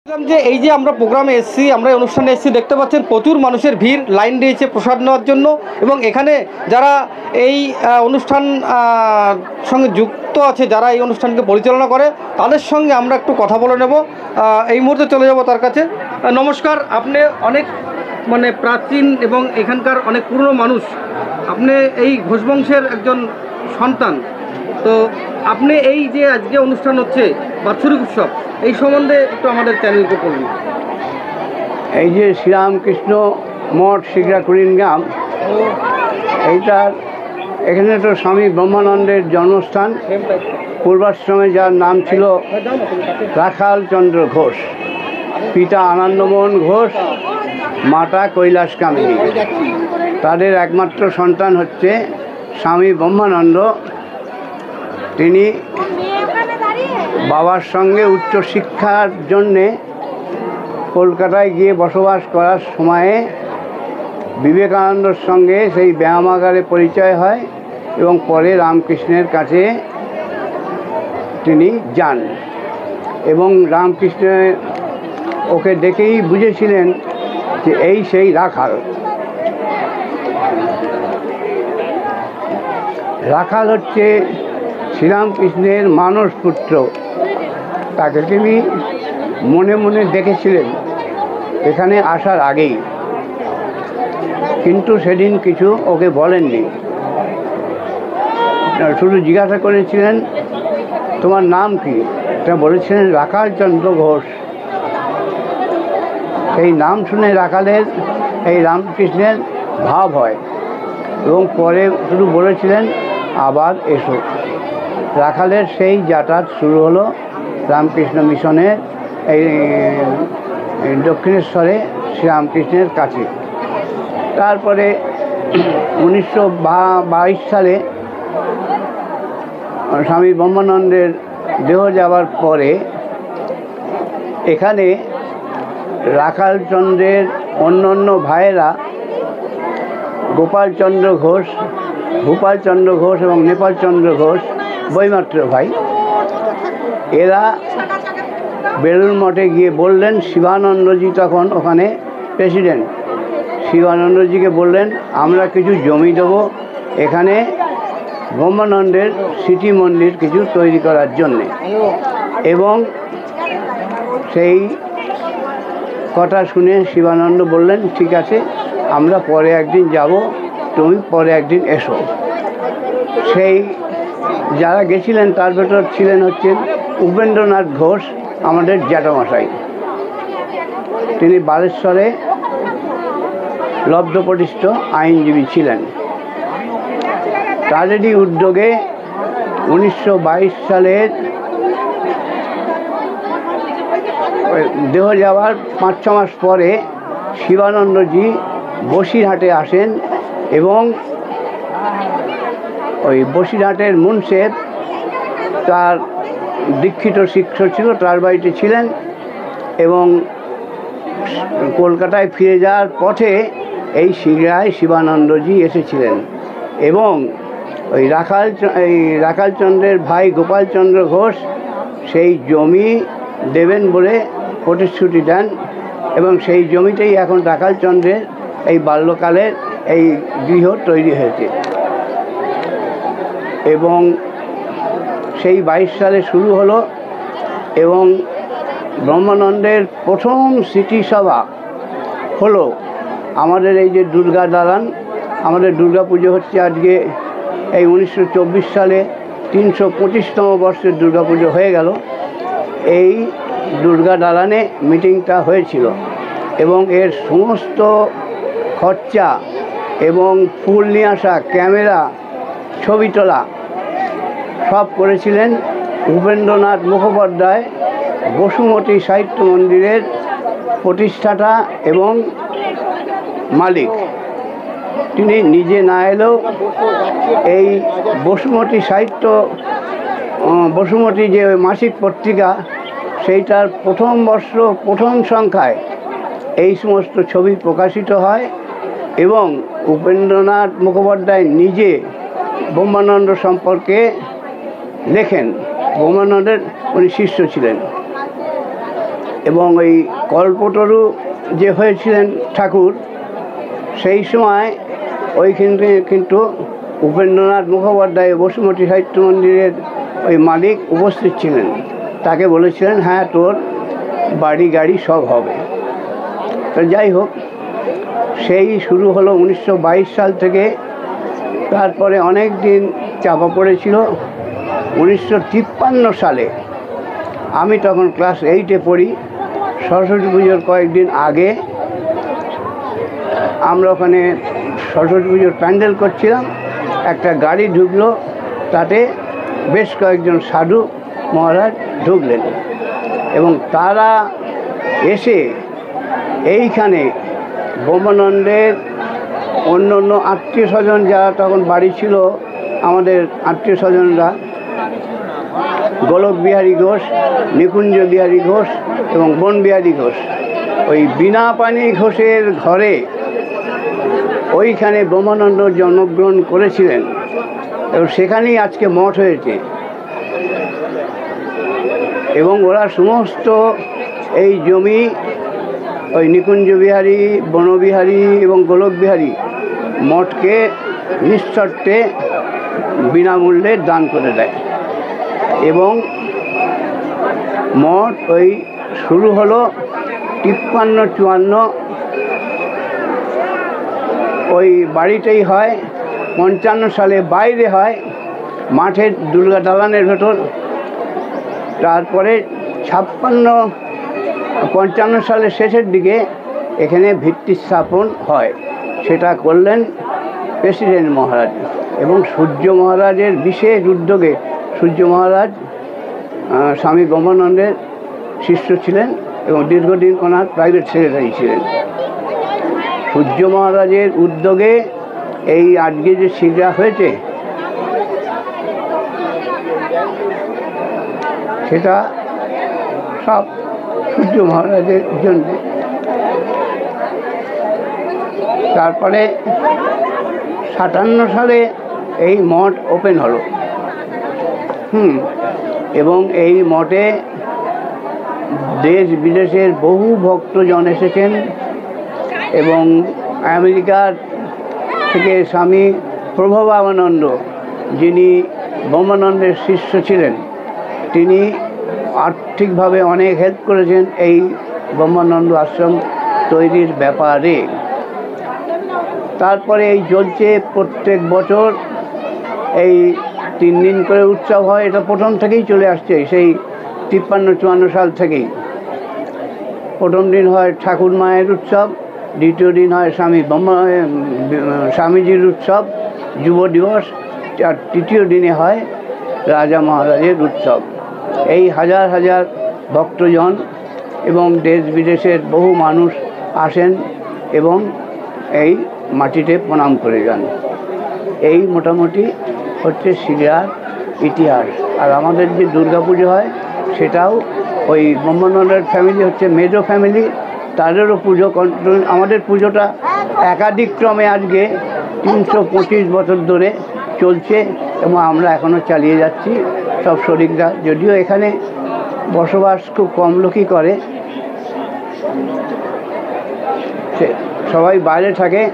যে এই যে আমরা প্রোগ্রামে এসেছি, আমরা এই অনুষ্ঠানে এসেছি, দেখতে পাচ্ছেন প্রচুর মানুষের ভিড়, লাইন দিয়েছে প্রসাদ নেওয়ার জন্য। এবং এখানে যারা এই অনুষ্ঠান সঙ্গে যুক্ত আছে, যারা এই অনুষ্ঠানকে পরিচালনা করে, তাদের সঙ্গে আমরা একটু কথা বলে নেব। এই মুহূর্তে চলে যাব তার কাছে। নমস্কার, আপনি অনেক প্রাচীন এবং এখানকার অনেক পুরনো মানুষ, আপনি এই ঘোষ বংশের একজন সন্তান। তো আপনি এই যে আজকে অনুষ্ঠান হচ্ছে বাৎসরিক উৎসব, এই সম্বন্ধে একটু আমাদের চ্যানেলকে বলুন। এই যে শ্রীরামকৃষ্ণ মঠ শিগরা কুড়িনগ্রাম, এইটার এখানে তো স্বামী ব্রহ্মানন্দের জন্মস্থান। পূর্বাশ্রমে যার নাম ছিল রাখাল চন্দ্র ঘোষ, পিতা আনন্দমোহন ঘোষ, মাতা কৈলাস কামিনী। তাদের একমাত্র সন্তান হচ্ছে স্বামী ব্রহ্মানন্দ। তিনি বাবার সঙ্গে উচ্চশিক্ষার জন্যে কলকাতায় গিয়ে বসবাস করার সময়ে বিবেকানন্দর সঙ্গে সেই ব্যায়ামাগারে পরিচয় হয় এবং পরে রামকৃষ্ণের কাছে তিনি যান। এবং রামকৃষ্ণ ওকে দেখেই বুঝেছিলেন যে এই সেই রাখাল। রাখাল হচ্ছে শ্রীরামকৃষ্ণের মানস পুত্র। তাকে তিনি মনে মনে দেখেছিলেন এখানে আসার আগেই, কিন্তু সেদিন কিছু ওকে বলেননি। শুধু জিজ্ঞাসা করেছিলেন তোমার নাম কি? তা বলেছিলেন রাখাল চন্দ্র ঘোষ। সেই নাম শুনে রাখালের এই রামকৃষ্ণের ভাব হয় এবং পরে শুধু বলেছিলেন আবার এসো। রাখালের সেই যাতায়াত শুরু হলো রামকৃষ্ণ মিশনের এই দক্ষিণেশ্বরে শ্রীরামকৃষ্ণের কাছে। তারপরে 1922 সালে স্বামী ব্রহ্মানন্দের দেহ যাওয়ার পরে এখানে রাখালচন্দ্রের অন্য ভাইয়েরা গোপালচন্দ্র ঘোষ, ভূপালচন্দ্র ঘোষ এবং নেপালচন্দ্র ঘোষ, বৈমাত্র ভাই, এরা বেলুড় মঠে গিয়ে বললেন, শিবানন্দজি তখন ওখানে প্রেসিডেন্ট, শিবানন্দজিকে বললেন আমরা কিছু জমি দেবো এখানে ব্রহ্মানন্দের স্মৃতি মন্দির কিছু তৈরি করার জন্যে। এবং সেই কথা শুনে শিবানন্দ বললেন ঠিক আছে, আমরা পরে একদিন যাব, তুমি পরে একদিন এসো। সেই যারা গেছিলেন তার ভেতর ছিলেন হচ্ছেন উপেন্দ্রনাথ ঘোষ, আমাদের জ্যাঠামশাই। তিনি বালেশ্বরে লব্ধপ্রতিষ্ঠ আইনজীবী ছিলেন। তাদেরই উদ্যোগে 1922 সালের দেহ যাওয়ার 5-6 মাস পরে শিবানন্দজি বসিরহাটে আসেন এবং ওই বসিরহাটের মুন্সেফ তার দীক্ষিত শিক্ষক ছিল, তার বাড়িতে ছিলেন। এবং কলকাতায় ফিরে যাওয়ার পথে এই শিগরায় শিবানন্দজি এসেছিলেন এবং ওই রাখালচন্দ্রের ভাই গোপালচন্দ্র ঘোষ সেই জমি দেবেন বলে প্রতিশ্রুতি দেন এবং সেই জমিতেই এখন রাখালচন্দ্রের এই বাল্যকালের এই গৃহ তৈরি হয়েছে। এবং সেই 22 সালে শুরু হলো এবং ব্রহ্মানন্দের প্রথম স্মৃতিসভা হলো আমাদের এই যে দুর্গা দালান। আমাদের দুর্গা পুজো হচ্ছে আজকে এই 1924 সালে 325তম বর্ষের দুর্গা পুজো হয়ে গেল। এই দুর্গা দালানে মিটিংটা হয়েছিল এবং এর সমস্ত খরচা এবং ফুল নিয়ে আসা, ক্যামেরা, ছবি তোলা সব করেছিলেন উপেন্দ্রনাথ মুখোপাধ্যায়, বসুমতী সাহিত্য মন্দিরের প্রতিষ্ঠাতা এবং মালিক। তিনি নিজে না এলেও এই বসুমতী যে মাসিক পত্রিকা, সেইটার প্রথম সংখ্যায় এই সমস্ত ছবি প্রকাশিত হয় এবং উপেন্দ্রনাথ মুখোপাধ্যায় নিজে ব্রহ্মানন্দ সম্পর্কে লেখেন। ব্রহ্মানন্দের উনি শিষ্য ছিলেন এবং ওই কল্পতরু যে হয়েছিলেন ঠাকুর, সেই সময় ওইখানে কিন্তু উপেন্দ্রনাথ মুখোপাধ্যায় বসুমতী সাহিত্য মন্দিরের ওই মালিক উপস্থিত ছিলেন। তাকে বলেছিলেন, হ্যাঁ তোর বাড়ি গাড়ি সব হবে। তো যাই হোক, সেই শুরু হলো 1922 সাল থেকে। তারপরে অনেক দিন চাপা পড়েছিল। 1953 সালে, আমি তখন ক্লাস 8-এ পড়ি, সরস্বতী পুজোর কয়েকদিন আগে আমরা ওখানে সরস্বতী পুজোর প্যান্ডেল করছিলাম। একটা গাড়ি ঢুকলো, তাতে বেশ কয়েকজন সাধু মহারাজ ঢুকলেন এবং তারা এসে এইখানে ব্রহ্মানন্দের অন্য অন্য আত্মীয় স্বজন যারা তখন বাড়ি ছিল, আমাদের আত্মীয় স্বজনরা গোলক বিহারী ঘোষ, নিকুঞ্জ বিহারী ঘোষ এবং বন বিহারী ঘোষ, ওই বীণাপাণি ঘোষের ঘরে ওইখানে ব্রহ্মানন্দ জন্মগ্রহণ করেছিলেন এবং সেখানেই আজকে মঠ হয়েছে। এবং ওরা সমস্ত এই জমি ওই নিকুঞ্জ বিহারী, বনবিহারী এবং গোলক বিহারী মঠকে নিঃশর্তে বিনামূল্যে দান করে দেয়। এবং মঠ ওই শুরু হলো 53-54, ওই বাড়িতেই হয়। 55 সালে বাইরে হয়, মাঠের দুর্গা দালানের ভেতর। তারপরে 55 সালের শেষের দিকে এখানে ভিত্তি স্থাপন হয়। সেটা করলেন প্রেসিডেন্ট মহারাজ এবং সূর্য মহারাজের বিশেষ উদ্যোগে। সূর্য মহারাজ স্বামী ব্রহ্মানন্দের শিষ্য ছিলেন এবং দীর্ঘদিন ওনার প্রাইভেট সেক্রেটারি ছিলেন। সূর্য মহারাজের উদ্যোগে এই আজকে যে শিলা হয়েছে, সেটা সব সূর্য মহারাজের জন্য। তারপরে 57 সালে এই মঠ ওপেন হলো। এবং এই মঠে দেশ বিদেশের বহু ভক্তজন এসেছেন এবং আমেরিকার থেকে স্বামী প্রভবানন্দ, যিনি ব্রহ্মানন্দের শিষ্য ছিলেন, তিনি আর্থিকভাবে অনেক হেল্প করেছেন এই ব্রহ্মানন্দ আশ্রম তৈরির ব্যাপারে। তারপরে এই চলছে প্রত্যেক বছর এই 3 দিন করে উৎসব হয়। এটা প্রথম থেকেই চলে আসছে, সেই 53-54 সাল থেকেই। প্রথম দিন হয় ঠাকুর মায়ের উৎসব, দ্বিতীয় দিন হয় স্বামীজির উৎসব, যুব দিবস, আর তৃতীয় দিনে হয় রাজা মহারাজের উৎসব। এই হাজার হাজার ভক্তজন এবং দেশ বিদেশের বহু মানুষ আসেন এবং এই মাটিতে প্রণাম করে যান। এই মোটামুটি হচ্ছে শিলার ইতিহাস। আর আমাদের যে দুর্গা পুজো হয়, সেটাও ওই ব্রহ্মানন্দের ফ্যামিলি হচ্ছে মেজো ফ্যামিলি, তাদেরও পুজো। আমাদের পুজোটা একাধিক ক্রমে আজকে 325 বছর ধরে চলছে এবং আমরা এখনও চালিয়ে যাচ্ছি সব শরিকরা। যদিও এখানে বসবাস খুব কম লোকই করে, সবাই বাইরে থাকে।